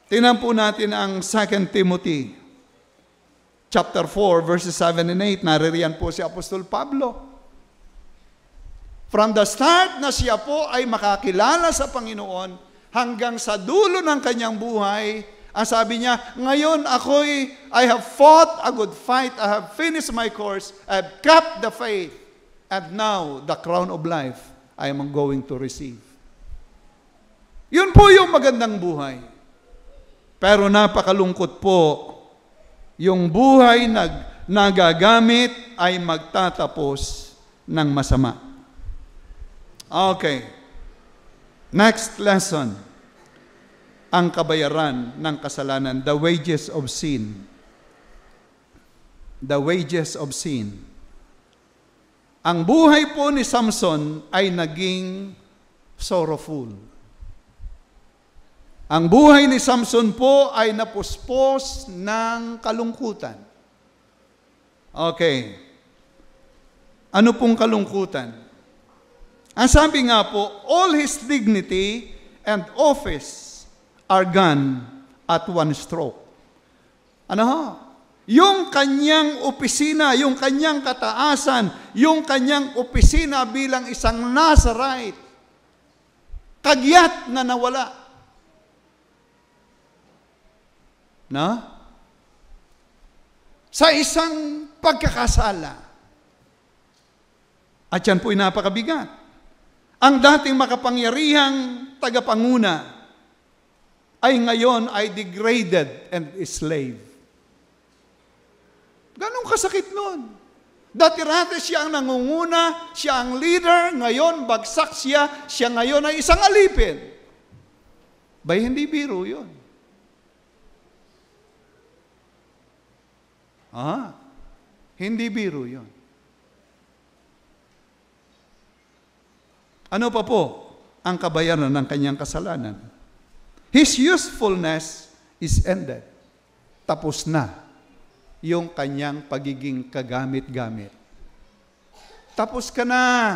Speaker 1: Tingnan po natin ang 2 Timothy chapter 4 verses 7 and 8. Naririyan po si Apostol Pablo. From the start na siya po ay makakilala sa Panginoon hanggang sa dulo ng kanyang buhay, ang sabi niya, ngayon I have fought a good fight, I have finished my course, I have kept the faith, and now the crown of life I am going to receive. Yun po yung magandang buhay. Pero napakalungkot po, yung buhay nagagamit ay magtatapos ng masama. Okay. Next lesson. Ang kabayaran ng kasalanan, the wages of sin. The wages of sin. Ang buhay po ni Samson ay naging sorrowful. Ang buhay ni Samson po ay napuspos ng kalungkutan. Okay. Ano pong kalungkutan? Ang sabi nga po, all his dignity and office are gone at one stroke. Yung kanyang opisina, yung kanyang kataasan, yung kanyang opisina bilang isang Nazarite, kagyat na nawala. Sa isang pagkakasala. At yan po'y napakabigat. Ang dating makapangyarihang tagapanguna ay ngayon ay degraded and slave. Ganong kasakit nun. Dati-rati siya ang nangunguna, siya ang leader, ngayon bagsak siya ngayon ay isang alipin. Bay, hindi biro yun. Hindi biro yun. Ano pa po ang kabayaran ng kanyang kasalanan? His usefulness is ended. Tapos na yung kanyang pagiging kagamit-gamit. Tapos ka na.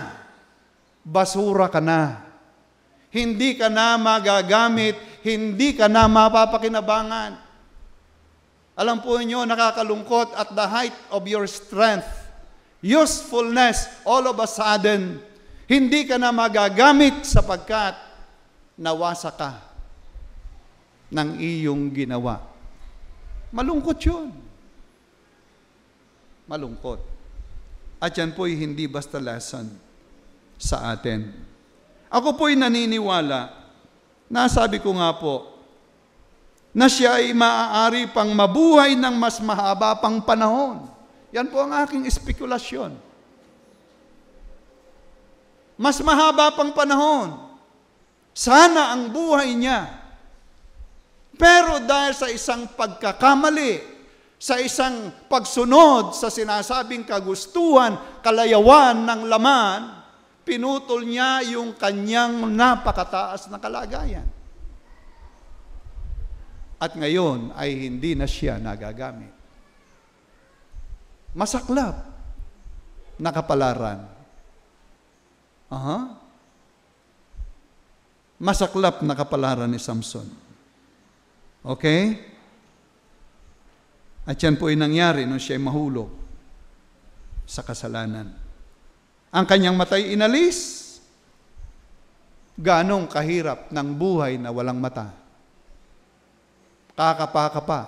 Speaker 1: Basura ka na. Hindi ka na magagamit, hindi ka na mapapakinabangan. Alam po niyo, nakakalungkot at the height of your strength, usefulness, all of a sudden, hindi ka na magagamit sapagkat nawasa ka ng iyong ginawa. Malungkot yun. Malungkot. At yan po'y hindi basta lesson sa atin. Ako po'y naniniwala, nasabi ko nga po, na siya ay maaari pang mabuhay ng mas mahaba pang panahon. Yan po ang aking espekulasyon. Mas mahaba pang panahon. Sana ang buhay niya. Pero dahil sa isang pagkakamali, sa isang pagsunod sa sinasabing kagustuhan, kalayawan ng laman, pinutol niya yung kanyang napakataas na kalagayan. At ngayon ay hindi na siya nagagamit. Masaklap na kapalaran. Masaklap na kapalaran ni Samson. Okay? At yan po ay nangyari nung siya ay mahulog sa kasalanan. Ang kanyang matay inalis. Ganong kahirap ng buhay na walang mata. Kakapa-kapa.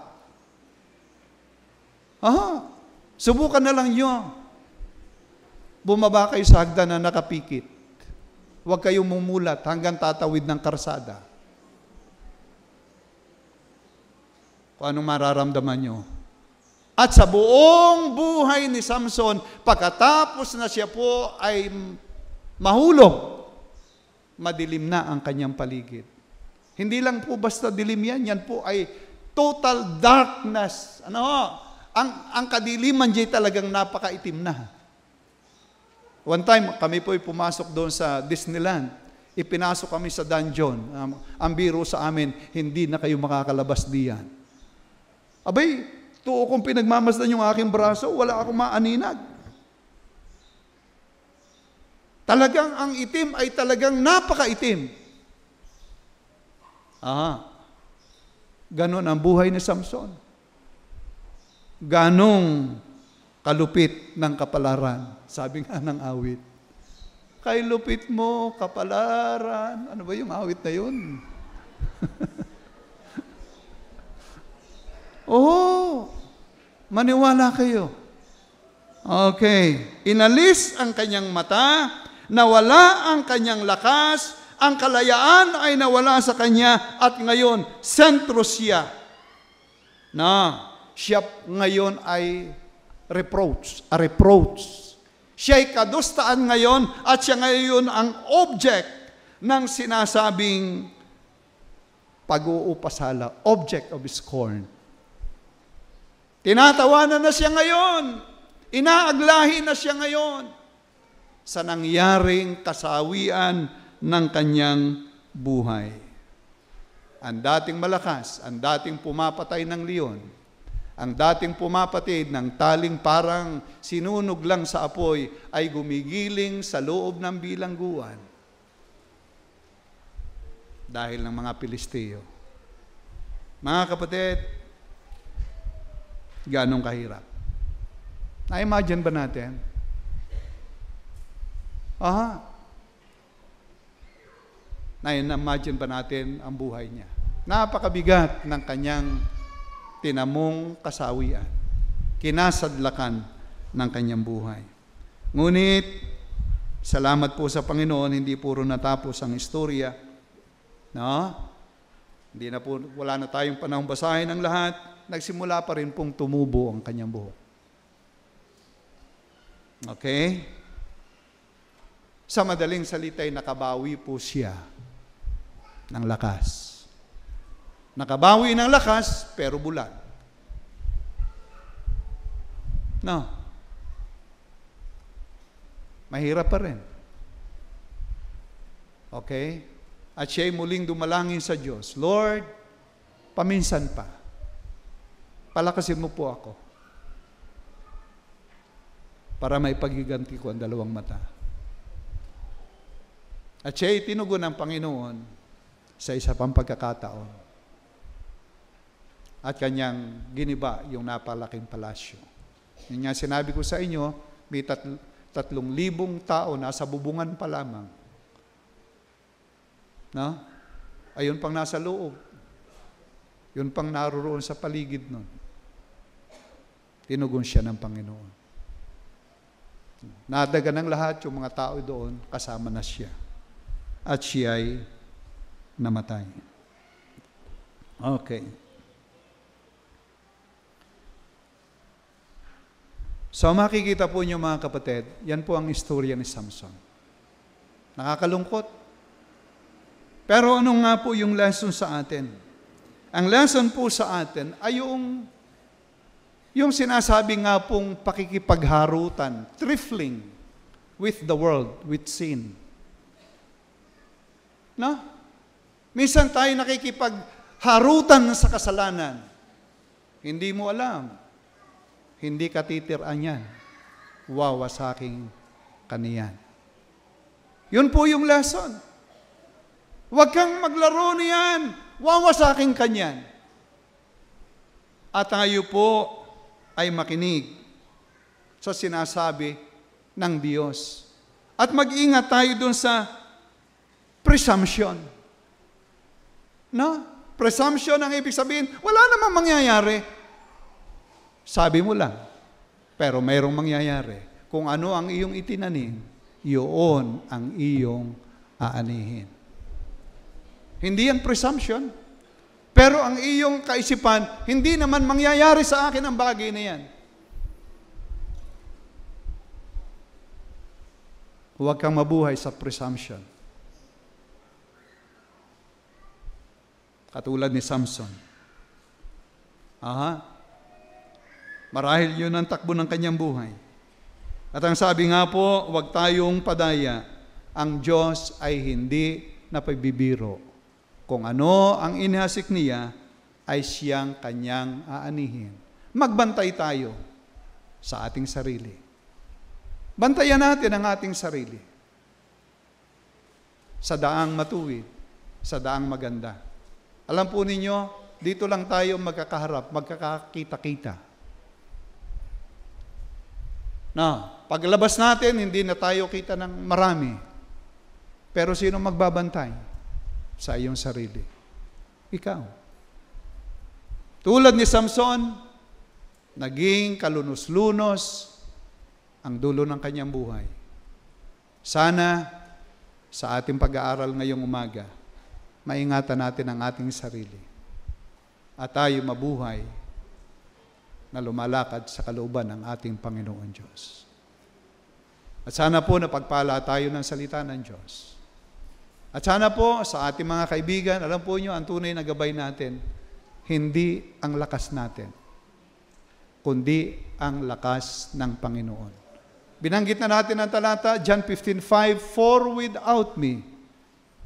Speaker 1: Subukan na lang nyo. Bumaba kayo sa hagdan na nakapikit. Huwag kayong mumulat hanggang tatawid ng karsada. Kung anong mararamdaman nyo. At sa buong buhay ni Samson, pagkatapos na siya po ay mahulog, madilim na ang kanyang paligid. Hindi lang po basta dilim yan, yan po ay total darkness. Ang kadiliman diyan talagang napakaitim na. One time, kami po ay pumasok doon sa Disneyland. Ipinasok kami sa dungeon. Ang biro sa amin, hindi na kayo makakalabas diyan. Abay, tuo kong pinagmamasdan yung aking braso, wala akong maaninag. Talagang ang itim ay talagang napakaitim. Ganon ang buhay ni Samson. Ganong kalupit ng kapalaran. Sabi nga ng awit, kay lupit mo, kapalaran. Ano ba yung awit na yun? Maniwala kayo. Okay. Inalis ang kanyang mata, nawala ang kanyang lakas, ang kalayaan ay nawala sa kanya at ngayon, sentro siya. Siya ngayon ay reproach. Siya ay kadustaan ngayon at siya ngayon ang object ng sinasabing pag-uupasala, object of scorn. Tinatawanan na siya ngayon. Inaaglahi na siya ngayon sa nangyaring kasawian ng kanyang buhay. Ang dating malakas, ang dating pumapatay ng leon, ang dating pumapatid ng taling parang sinunog lang sa apoy ay gumigiling sa loob ng bilangguan dahil ng mga Pilisteo. Mga kapatid, ganong kahirap. Na-imagine ba natin? Na-imagine ba natin ang buhay niya? Napakabigat ng kanyang tinamong kasawian. Kinasadlakan ng kanyang buhay. Ngunit, salamat po sa Panginoon, hindi puro natapos ang istorya. Hindi na po, wala na tayong panahong basahin ang lahat. Nagsimula pa rin pong tumubo ang kanyang buhok. Okay? Sa madaling salita ay nakabawi po siya ng lakas. Nakabawi ng lakas, pero bulag. Mahirap pa rin. Okay? At siya'y muling dumalangin sa Diyos, Lord, paminsan pa, palakasin mo po ako. para maipagiganti ko ang dalawang mata. At siya ay tinugon ng Panginoon sa isa pang pagkakataon. At kanyang giniba yung napalaking palasyo. Yun nga sinabi ko sa inyo, may 3,000 tao nasa bubungan pa lamang. No? Ayun pang nasa loob. Yun pang naroon sa paligid nun. Tinugon siya ng Panginoon. Nadaga ng lahat yung mga tao doon, kasama na siya. At siya ay namatay. Okay. So makikita po niyo mga kapatid, yan po ang istorya ni Samson. Nakakalungkot. Pero ano nga po yung lesson sa atin? Ang lesson po sa atin ay yung sinasabi nga pong pakikipagharutan, trifling with the world, with sin. No? Minsan tayo nakikipagharutan sa kasalanan. Hindi mo alam. Hindi ka titiraan yan. Wawasaking kaniyan. Yun po yung lesson. Huwag kang maglaro niyan. Wawasaking kanyan. At tayo po ay makinig sa sinasabi ng Diyos. At mag-ingat tayo dun sa presumption. No? Presumption ang ibig sabihin, wala namang mangyayari. Sabi mo lang, pero mayroong mangyayari. Kung ano ang iyong itinanim, yun ang iyong aanihin. Hindi yan presumption. Pero ang iyong kaisipan, hindi naman mangyayari sa akin ang bagay na yan. Huwag kang mabuhay sa presumption. Katulad ni Samson. Marahil yun ang takbo ng kanyang buhay. At ang sabi nga po, huwag tayong padaya. Ang Diyos ay hindi napagbibiro. Kung ano ang inihasik niya, ay siyang kanyang aanihin. Magbantay tayo sa ating sarili. Bantayan natin ang ating sarili. Sa daang matuwid, sa daang maganda. Alam po ninyo, dito lang tayo magkakaharap, magkakakita-kita. Paglabas natin, hindi na tayo kita ng marami. Pero sino magbabantay sa iyong sarili? Ikaw. Tulad ni Samson, naging kalunos-lunos ang dulo ng kanyang buhay. Sana sa ating pag-aaral ngayong umaga, maingatan natin ang ating sarili at tayo mabuhay na lumalakad sa kalooban ng ating Panginoon Diyos. At sana po napagpala tayo ng salita ng Diyos. At sana po sa ating mga kaibigan, alam po nyo, ang tunay na gabay natin, hindi ang lakas natin, kundi ang lakas ng Panginoon. Binanggit na natin ang talata, John 15:5, "For without me,"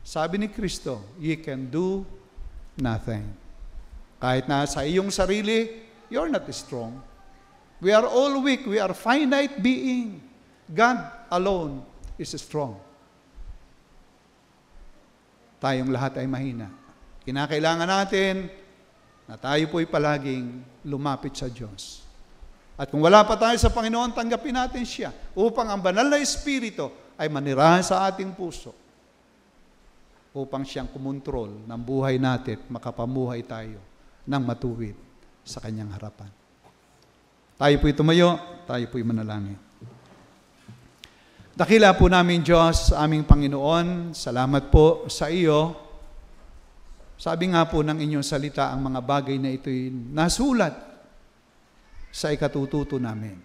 Speaker 1: sabi ni Kristo, "ye can do nothing." Kahit na sa iyong sarili, you're not strong. We are all weak. We are finite being. God alone is strong. Tayong lahat ay mahina. Kinakailangan natin na tayo po'y palaging lumapit sa Diyos. At kung wala pa tayo sa Panginoon, tanggapin natin siya upang ang banal na Espiritu ay manirahan sa ating puso upang siyang kumontrol ng buhay natin, makapamuhay tayo ng matuwid sa kanyang harapan. Tayo po'y tumayo, tayo po'y manalangin. Dakila po namin Diyos, aming Panginoon, salamat po sa iyo. Sabi nga po ng inyong salita, ang mga bagay na ito'y nasulat sa ikatututo namin.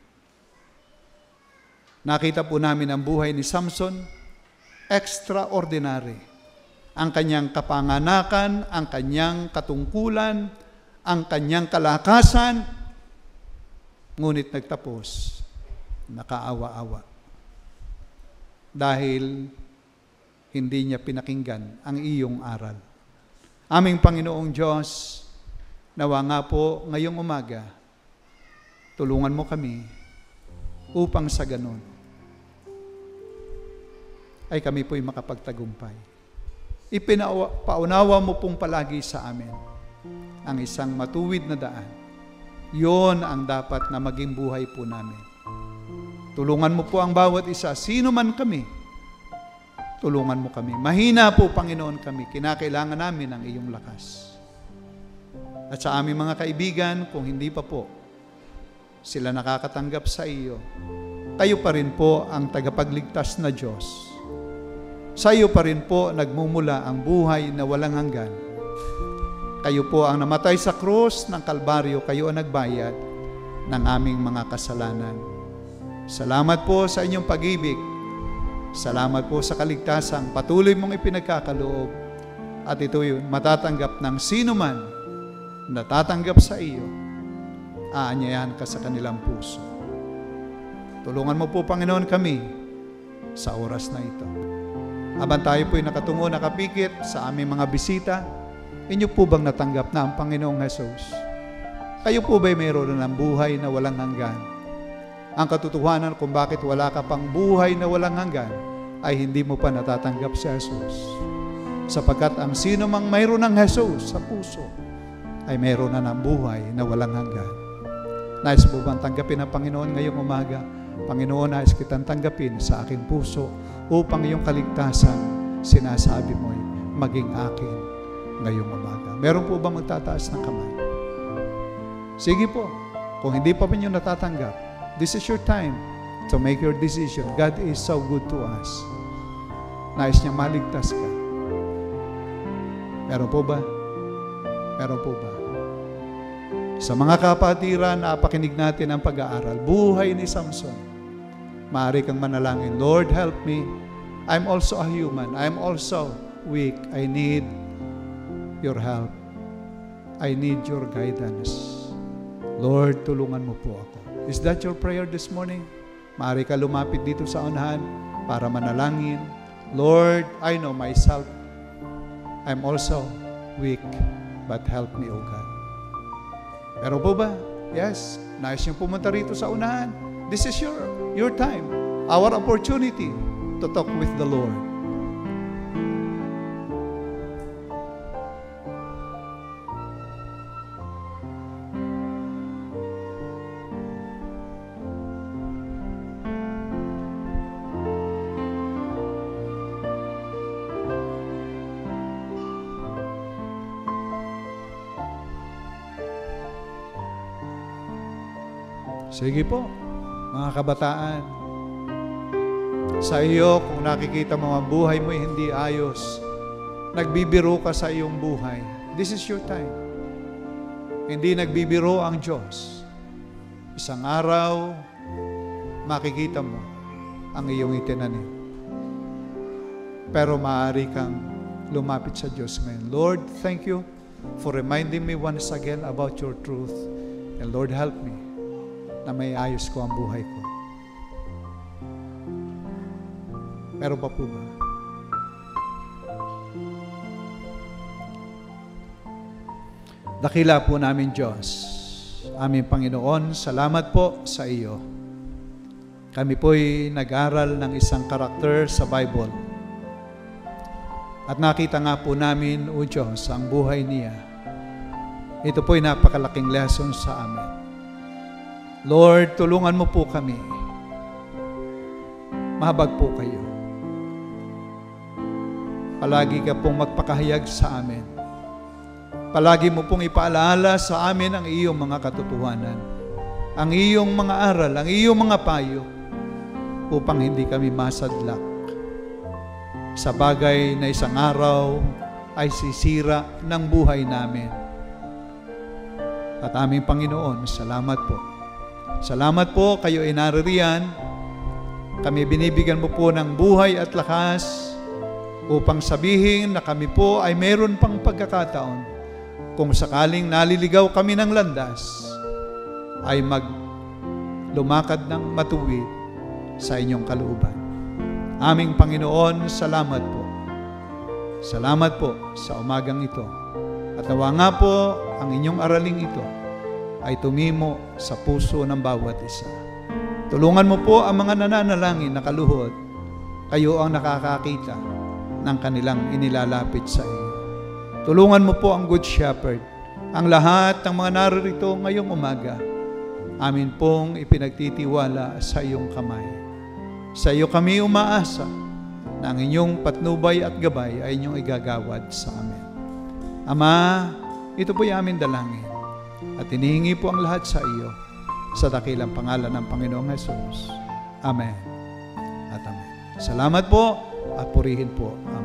Speaker 1: Nakita po namin ang buhay ni Samson, extraordinary. Ang kanyang kapanganakan, ang kanyang katungkulan, ang kanyang kalakasan, ngunit nagtapos, nakaawa-awa. Dahil hindi niya pinakinggan ang iyong aral. Aming Panginoong Diyos, nawa nga po ngayong umaga, tulungan mo kami upang sa ganon ay kami po'y makapagtagumpay. Paunawa mo pong palagi sa amin ang isang matuwid na daan. Yon ang dapat na maging buhay po namin. Tulungan mo po ang bawat isa, sino man kami. Tulungan mo kami. Mahina po, Panginoon, kami. Kinakailangan namin ang iyong lakas. At sa aming mga kaibigan, kung hindi pa po sila nakakatanggap sa iyo, kayo pa rin po ang tagapagligtas na Diyos. Sa iyo pa rin po nagmumula ang buhay na walang hanggan. Kayo po ang namatay sa krus ng Kalbaryo, kayo ang nagbayad ng aming mga kasalanan. Salamat po sa inyong pag-ibig. Salamat po sa kaligtasan. Patuloy mong ipinagkakaloob. At ito yun, matatanggap ng sino man na tatanggap sa iyo. Aanyayahan ka sa kanilang puso. Tulungan mo po, Panginoon, kami sa oras na ito. Habang tayo po'y nakatungo, nakapikit sa aming mga bisita, inyo po bang natanggap na ang Panginoong Jesus? Kayo po ba'y mayroon na ng buhay na walang hanggan? Ang katotohanan kung bakit wala ka pang buhay na walang hanggan ay hindi mo pa natatanggap si Jesus. Sapagkat ang sino mang mayroon ng Jesus sa puso ay mayroon na ng buhay na walang hanggan. Nais mo bang tanggapin ang Panginoon ngayong umaga? Panginoon, nais kitang tanggapin sa aking puso upang iyong kaligtasan, sinasabi mo'y maging akin ngayong umaga. Meron po ba magtataas ng kamay? Sige po. Kung hindi pa ninyo natatanggap, this is your time to make your decision. God is so good to us. Nais niya maligtas ka. Meron po ba? Meron po ba? Sa mga kapatiran, napakinig natin ang pag-aaral. Buhay ni Samson. Maaari kang manalangin, Lord, help me. I'm also a human. I'm also weak. I need your help. I need your guidance. Lord, tulungan mo po ako. Is that your prayer this morning? Maaari ka lumapit dito sa unahan para manalangin. Lord, I know myself. I'm also weak, but help me, O God. Pero po ba? Yes. Nais niyong pumunta rito sa unahan. This is your time. Our opportunity to talk with the Lord. Sige po, mga kabataan. Sa iyo, kung nakikita mo ang buhay mo hindi ayos, nagbibiro ka sa iyong buhay, this is your time. Hindi nagbibiro ang Diyos. Isang araw, makikita mo ang iyong itinanim. Pero maaari kang lumapit sa Diyos ngayon. Lord, thank you for reminding me once again about your truth. And Lord, help me na may ayos ko ang buhay ko. Meron pa po ba? Dakila po namin Diyos, aming Panginoon, salamat po sa iyo. Kami po'y nag-aral ng isang karakter sa Bible. At nakita nga po namin, O Diyos, ang buhay niya. Ito po'y napakalaking lesson sa amin. Lord, tulungan mo po kami. Mahabag po kayo. Palagi ka pong magpakahayag sa amin. Palagi mo pong ipaalala sa amin ang iyong mga katotohanan, ang iyong mga aral, ang iyong mga payo, upang hindi kami masadlak sa bagay na isang araw ay sisira ng buhay namin. At aming Panginoon, salamat po. Salamat po, kayo ay naririyan. Kami binibigyan mo po ng buhay at lakas upang sabihin na kami po ay meron pang pagkakataon. Kung sakaling naliligaw kami ng landas, ay lumakad ng matuwid sa inyong kalooban. Aming Panginoon, salamat po. Salamat po sa umagang ito. At nawa nga po ang inyong araling ito ay tumimo sa puso ng bawat isa. Tulungan mo po ang mga nananalangin, nakaluhod. Kayo ang nakakakita ng kanilang inilalapit sa iyo. Tulungan mo po ang Good Shepherd, ang lahat ng mga narito ngayong umaga. Amin pong ipinagtitiwala sa iyong kamay. Sa iyo kami umaasa na ang inyong patnubay at gabay ay inyong igagawad sa amin. Ama, ito po yung aming dalangin. At hinihingi po ang lahat sa iyo sa dakilang pangalan ng Panginoong Hesus. Amen at amen. Salamat po at purihin po ang